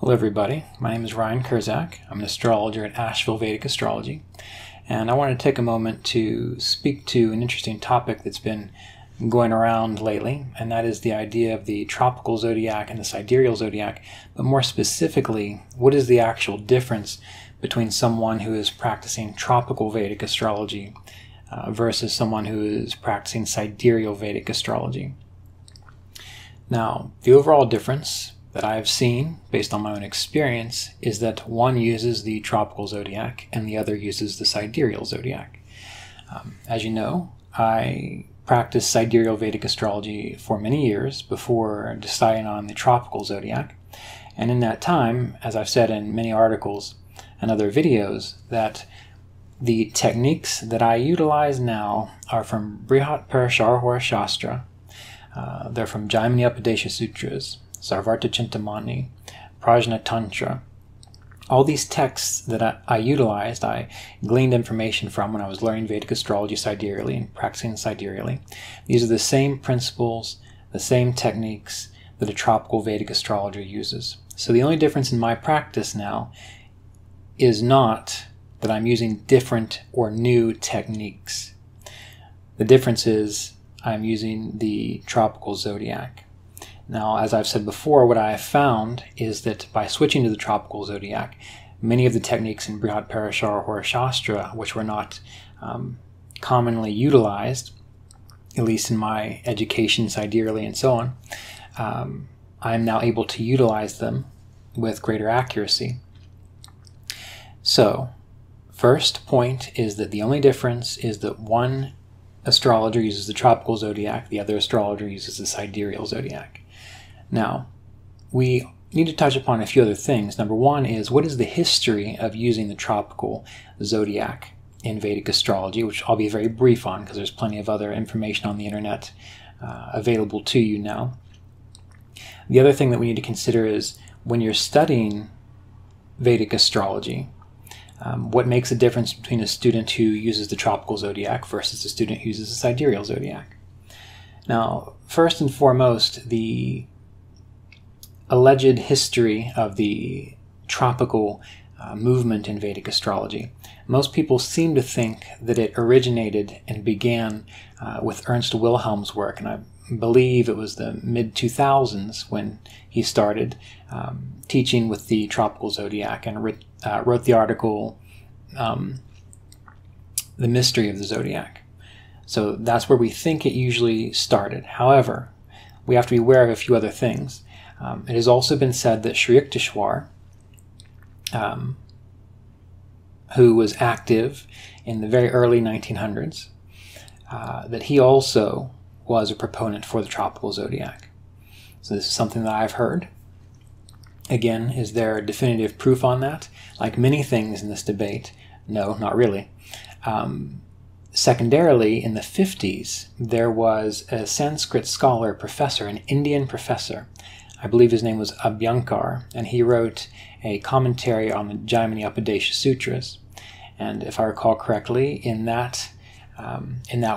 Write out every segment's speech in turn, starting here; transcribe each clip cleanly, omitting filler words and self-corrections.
Hello everybody, my name is Kurczak. I'm an astrologer at Asheville Vedic Astrology, and I want to take a moment to speak to an interesting topic that's been going around lately, and that is the idea of the tropical zodiac and the sidereal zodiac, but more specifically, what is the actual difference between someone who is practicing tropical Vedic astrology versus someone who is practicing sidereal Vedic astrology. Now, the overall difference that I have seen, based on my own experience, is that one uses the tropical zodiac and the other uses the sidereal zodiac. As you know, I practiced sidereal Vedic astrology for many years before deciding on the tropical zodiac, and in that time, as I've said in many articles and other videos, that the techniques that I utilize now are from Brihat Parashara Shastra. They're from Jayamini Upadesha Sutras, Sarvarta Chintamani, Prajna Tantra. All these texts that I utilized, I gleaned information from when I was learning Vedic astrology sidereally and practicing sidereally. These are the same principles, the same techniques that a tropical Vedic astrologer uses. So the only difference in my practice now is not that I'm using different or new techniques. The difference is I'm using the tropical zodiac. Now, as I've said before, what I have found is that by switching to the tropical zodiac, many of the techniques in Brihat Parashara Shastra, which were not commonly utilized, at least in my education sidereally and so on, I am now able to utilize them with greater accuracy. So, first point is that the only difference is that one astrologer uses the tropical zodiac, the other astrologer uses the sidereal zodiac. Now, we need to touch upon a few other things. Number one is, what is the history of using the tropical zodiac in Vedic astrology, which I'll be very brief on because there's plenty of other information on the internet available to you now. The other thing that we need to consider is, when you're studying Vedic astrology, what makes a difference between a student who uses the tropical zodiac versus a student who uses the sidereal zodiac. Now, first and foremost, the alleged history of the tropical movement in Vedic astrology. Most people seem to think that it originated and began with Ernst Wilhelm's work, and I believe it was the mid-2000s when he started teaching with the tropical zodiac and wrote the article, The Mystery of the Zodiac. So that's where we think it usually started. However, we have to be aware of a few other things. It has also been said that Sri Yukteswar, who was active in the very early 1900s, that he also was a proponent for the tropical zodiac. So this is something that I've heard. Again, is there definitive proof on that? Like many things in this debate, no, not really. Secondarily, in the 50s, there was a Sanskrit scholar, professor, an Indian professor. I believe his name was Abhyankar, and he wrote a commentary on the Jayamini Upadesha Sutras. And if I recall correctly, in that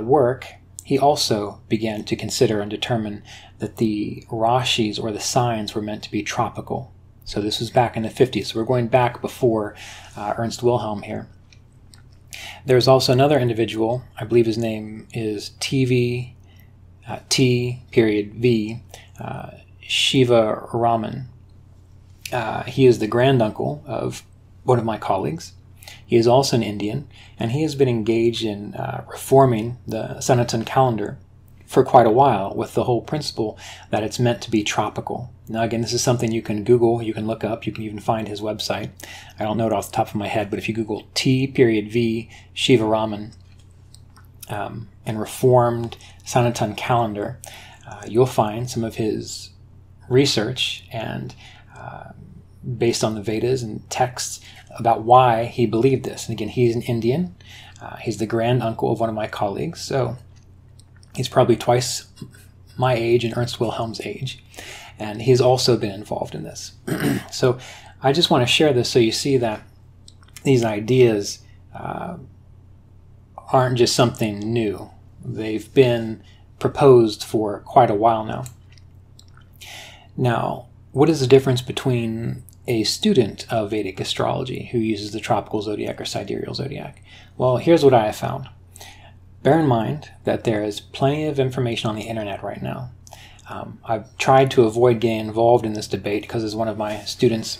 work, he also began to consider and determine that the rashis, or the signs, were meant to be tropical. So this was back in the 50s. So we're going back before Ernst Wilhelm here. There's also another individual, I believe his name is T.V. Shiva Raman. He is the granduncle of one of my colleagues. He is also an Indian, and he has been engaged in reforming the Sanatan calendar for quite a while, with the whole principle that it's meant to be tropical. Now again, this is something you can Google, you can look up, you can even find his website. I don't know it off the top of my head, but if you Google T.V. Shiva Raman and reformed Sanatan calendar, you'll find some of his research and based on the Vedas and texts about why he believed this. And again, he's an Indian. He's the granduncle of one of my colleagues, so he's probably twice my age and Ernst Wilhelm's age, and he's also been involved in this. So I just want to share this so you see that these ideas aren't just something new. They've been proposed for quite a while now. Now, what is the difference between a student of Vedic astrology who uses the tropical zodiac or sidereal zodiac? Well, here's what I have found. Bear in mind that there is plenty of information on the internet right now. I've tried to avoid getting involved in this debate because, as one of my students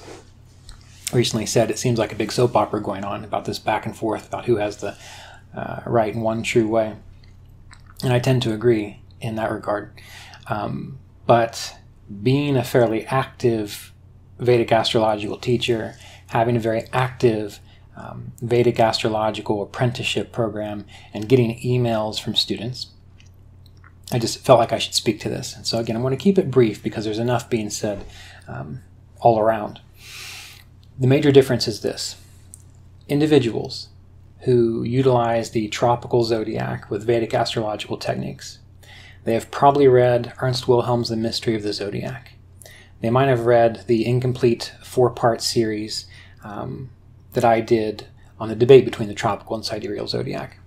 recently said, it seems like a big soap opera going on about this back and forth about who has the right and one true way. And I tend to agree in that regard. But being a fairly active Vedic astrological teacher, having a very active Vedic astrological apprenticeship program, and getting emails from students, I just felt like I should speak to this. And so again, I'm going to keep it brief because there's enough being said all around. The major difference is this. Individuals who utilize the tropical zodiac with Vedic astrological techniques, they have probably read Ernst Wilhelm's The Mystery of the Zodiac. They might have read the incomplete 4-part series that I did on the debate between the tropical and sidereal zodiac.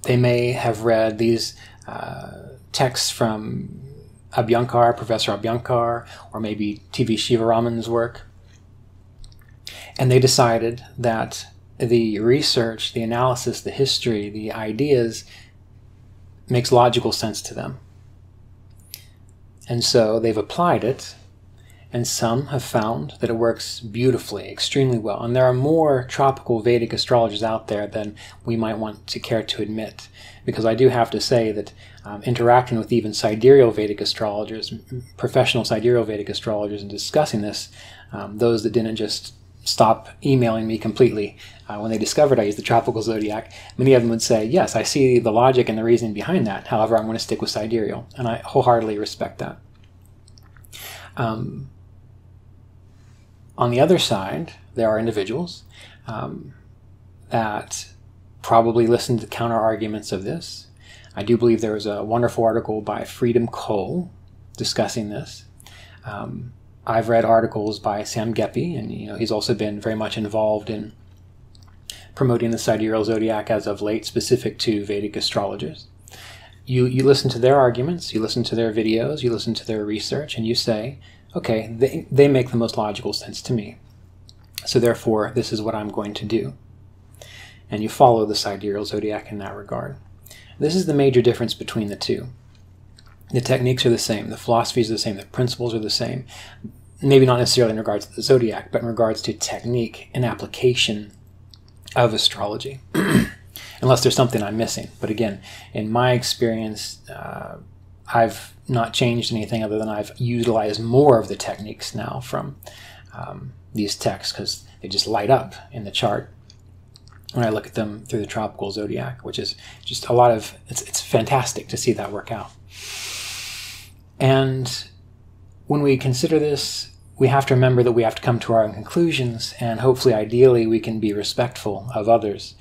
They may have read these texts from Abhyankar, Professor Abhyankar, or maybe T.V. Shivaraman's work. And they decided that the research, the analysis, the history, the ideas makes logical sense to them. And so they've applied it, and some have found that it works beautifully, extremely well. And there are more tropical Vedic astrologers out there than we might want to care to admit. Because I do have to say that interacting with even sidereal Vedic astrologers, professional sidereal Vedic astrologers, and discussing this, those that didn't just stop emailing me completely when they discovered I used the tropical zodiac, many of them would say, yes, I see the logic and the reasoning behind that. However, I'm going to stick with sidereal. And I wholeheartedly respect that. On the other side, there are individuals that probably listen to counter-arguments of this. I do believe there was a wonderful article by Freedom Cole discussing this. I've read articles by Sam Geppi, and he's also been very much involved in promoting the sidereal zodiac as of late, specific to Vedic astrologers. You listen to their arguments, you listen to their videos, you listen to their research, and you say, okay, they make the most logical sense to me. So therefore, this is what I'm going to do. And you follow the sidereal zodiac in that regard. This is the major difference between the two. The techniques are the same, the philosophies are the same, the principles are the same. Maybe not necessarily in regards to the zodiac, but in regards to technique and application of astrology. Unless there's something I'm missing. But again, in my experience, I've not changed anything other than I've utilized more of the techniques now from these texts because they just light up in the chart when I look at them through the tropical zodiac, which is just a lot of, it's fantastic to see that work out. And when we consider this, we have to remember that we have to come to our own conclusions, and hopefully, ideally, we can be respectful of others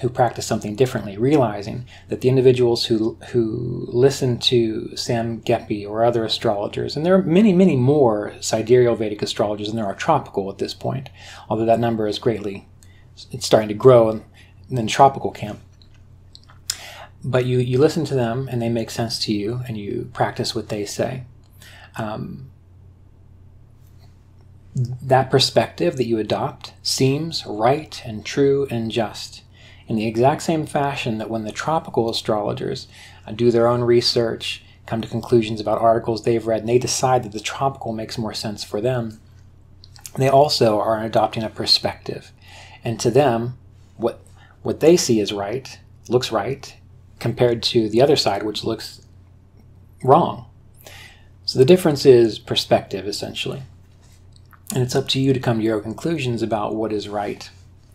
who practice something differently, realizing that the individuals who listen to Sam Geppi or other astrologers, and there are many, many more sidereal Vedic astrologers than there are tropical at this point, although that number is it's starting to grow in the tropical camp. But you listen to them and they make sense to you, and you practice what they say. That perspective that you adopt seems right and true and just, in the exact same fashion that when the tropical astrologers do their own research, come to conclusions about articles they've read, and they decide that the tropical makes more sense for them, they also are adopting a perspective. And to them, what they see is right, looks right, compared to the other side, which looks wrong. So the difference is perspective, essentially. And it's up to you to come to your own conclusions about what is right,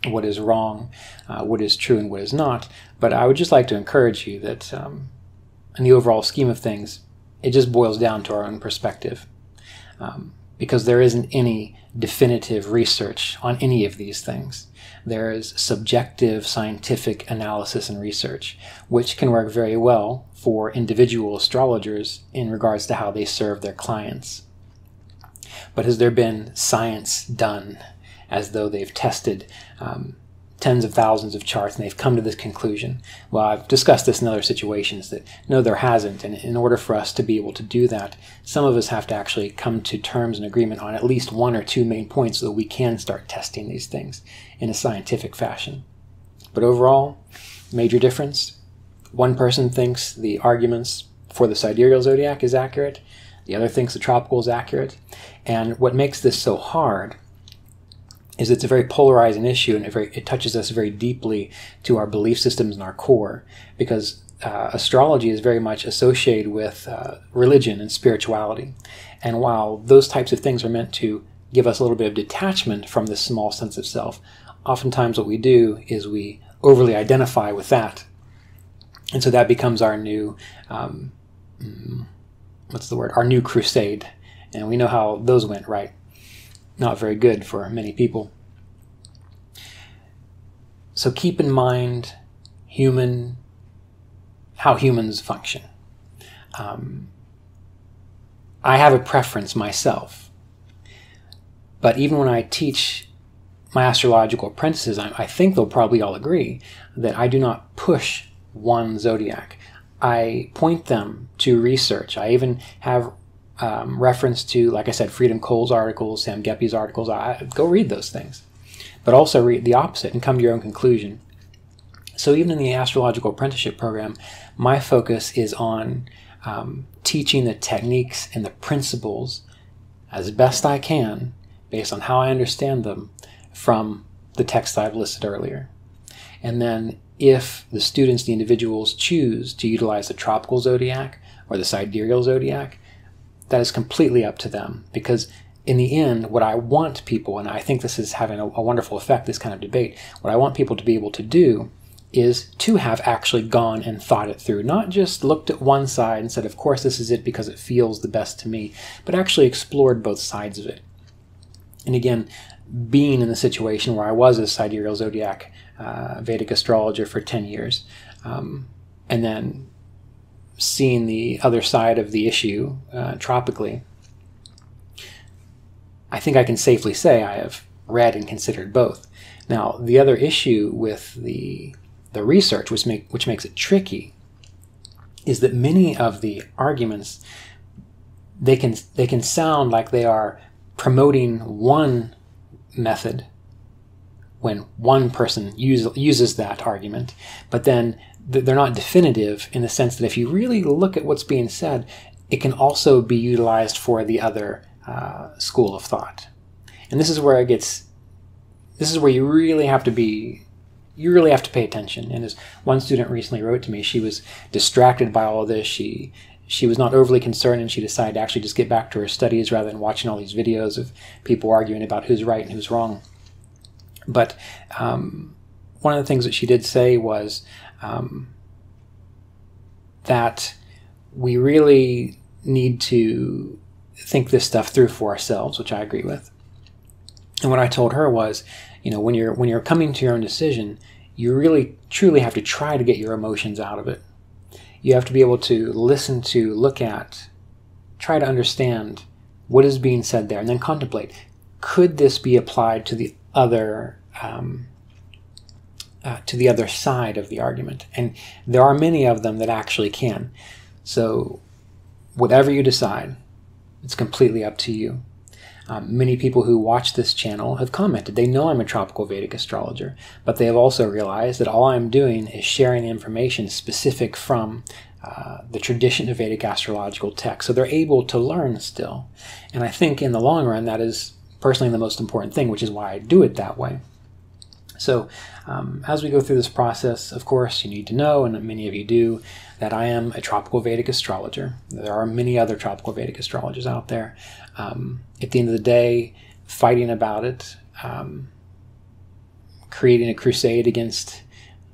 what is wrong, what is true and what is not. But I would just like to encourage you that in the overall scheme of things, it just boils down to our own perspective. Because there isn't any definitive research on any of these things. There is subjective scientific analysis and research, which can work very well for individual astrologers in regards to how they serve their clients. But has there been science done as though they've tested tens of thousands of charts and they've come to this conclusion. Well, I've discussed this in other situations that no, there hasn't. And in order for us to be able to do that, some of us have to actually come to terms and agreement on at least one or two main points so that we can start testing these things in a scientific fashion. But overall, major difference. One person thinks the arguments for the sidereal zodiac is accurate. The other thinks the tropical is accurate. And what makes this so hard is it's a very polarizing issue, and it touches us very deeply to our belief systems and our core, because astrology is very much associated with religion and spirituality. And while those types of things are meant to give us a little bit of detachment from this small sense of self, oftentimes what we do is we overly identify with that. And so that becomes our new, our new crusade. And we know how those went, right? Not very good for many people. So keep in mind how humans function. I have a preference myself, but even when I teach my astrological apprentices, I think they'll probably all agree that I do not push one zodiac. I point them to research. I even have reference to, like I said, Freedom Cole's articles, Sam Geppi's articles. Go read those things. But also read the opposite and come to your own conclusion. So even in the astrological apprenticeship program, my focus is on teaching the techniques and the principles as best I can, based on how I understand them, from the text I've listed earlier. And then if the students, the individuals, choose to utilize the tropical zodiac or the sidereal zodiac, that is completely up to them, because in the end, what I want people, and I think this is having a wonderful effect, this kind of debate, what I want people to be able to do is to have actually gone and thought it through, not just looked at one side and said, of course this is it because it feels the best to me, but actually explored both sides of it. And again, being in the situation where I was a sidereal zodiac Vedic astrologer for 10 years, and then seeing the other side of the issue tropically, I think I can safely say I have read and considered both. Now, the other issue with the research, which makes it tricky, is that many of the arguments, they can sound like they are promoting one method when one person uses that argument, but then they're not definitive in the sense that if you really look at what's being said, it can also be utilized for the other school of thought. And this is where you really have to pay attention. And as one student recently wrote to me, she was distracted by all of this. She was not overly concerned, and she decided to actually just get back to her studies rather than watching all these videos of people arguing about who's right and who's wrong. But one of the things that she did say was that we really need to think this stuff through for ourselves, which I agree with. And what I told her was, when you're coming to your own decision, you really truly have to try to get your emotions out of it. You have to be able to listen to, look at, try to understand what is being said there, and then contemplate, could this be applied to the other side of the argument? And there are many of them that actually can. So whatever you decide, it's completely up to you. Many people who watch this channel have commented. They know I'm a tropical Vedic astrologer, but they have also realized that all I'm doing is sharing information specific from the tradition of Vedic astrological text. So they're able to learn still. And I think in the long run, that is personally the most important thing, which is why I do it that way. So as we go through this process, of course, you need to know, and many of you do, that I am a tropical Vedic astrologer. There are many other tropical Vedic astrologers out there. At the end of the day, fighting about it, creating a crusade against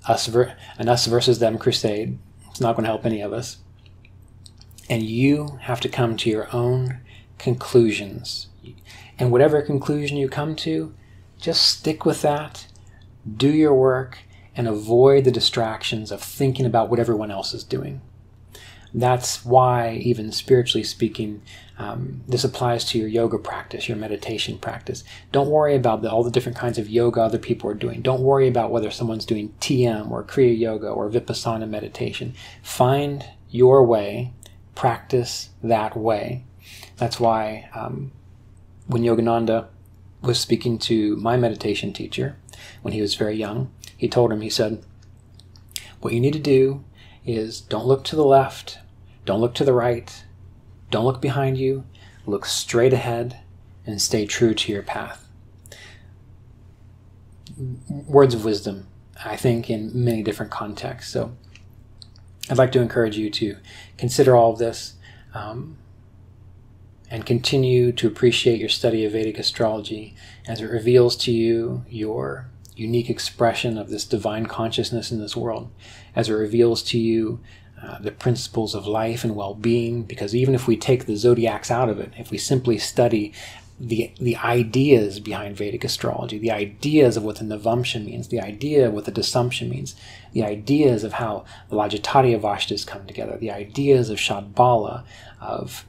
us, an us versus them crusade, it's not going to help any of us. And you have to come to your own conclusions. And whatever conclusion you come to, just stick with that, do your work, and avoid the distractions of thinking about what everyone else is doing. That's why, even spiritually speaking, this applies to your yoga practice, your meditation practice. Don't worry about all the different kinds of yoga other people are doing. Don't worry about whether someone's doing TM or Kriya Yoga or Vipassana meditation. Find your way, practice that way. That's why when Yogananda was speaking to my meditation teacher when he was very young, he told him, he said, what you need to do is don't look to the left, don't look to the right, don't look behind you, look straight ahead and stay true to your path. Words of wisdom, I think, in many different contexts. So I'd like to encourage you to consider all of this and continue to appreciate your study of Vedic astrology as it reveals to you your unique expression of this divine consciousness in this world, as it reveals to you the principles of life and well-being, because even if we take the zodiacs out of it, if we simply study the ideas behind Vedic astrology, the ideas of what the Navamsha means, the idea of what the Dasamsha means, the ideas of how the Lajatadya Vashtas come together, the ideas of Shadbala, of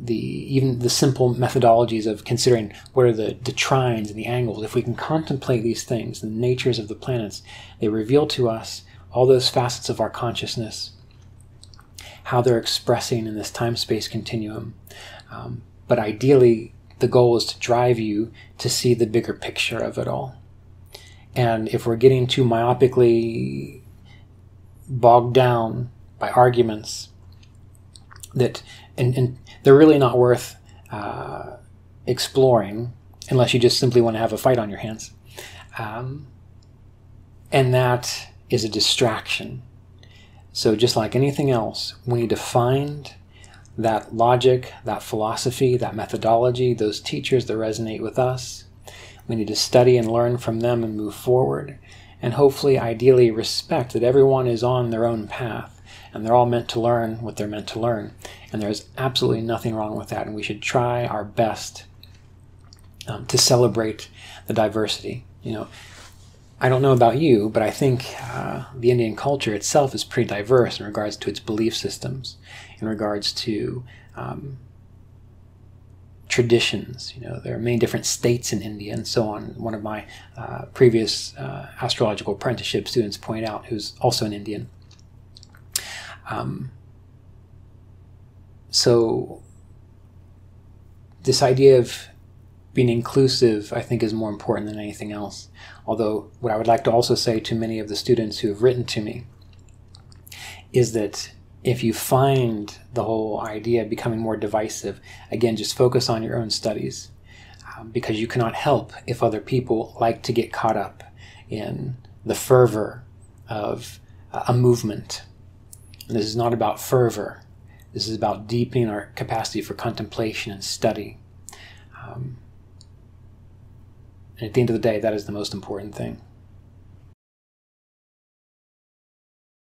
even the simple methodologies of considering what are the trines and the angles. If we can contemplate these things, the natures of the planets, they reveal to us all those facets of our consciousness, how they're expressing in this time-space continuum. But ideally, the goal is to drive you to see the bigger picture of it all. And if we're getting too myopically bogged down by arguments that, and they're really not worth exploring unless you just simply want to have a fight on your hands. And that is a distraction. So just like anything else, we need to find that logic, that philosophy, that methodology, those teachers that resonate with us. We need to study and learn from them and move forward, and hopefully, ideally, respect that everyone is on their own path, and they're all meant to learn what they're meant to learn. And there's absolutely nothing wrong with that, and we should try our best to celebrate the diversity. You know, I don't know about you, but I think the Indian culture itself is pretty diverse in regards to its belief systems, in regards to traditions. You know, there are many different states in India and so on. One of my previous astrological apprenticeship students point out, who's also an Indian. So this idea of being inclusive, I think, is more important than anything else. Although what I would like to also say to many of the students who have written to me is that if you find the whole idea becoming more divisive, again, just focus on your own studies, because you cannot help if other people like to get caught up in the fervor of a movement. And this is not about fervor. This is about deepening our capacity for contemplation and study. And at the end of the day, that is the most important thing.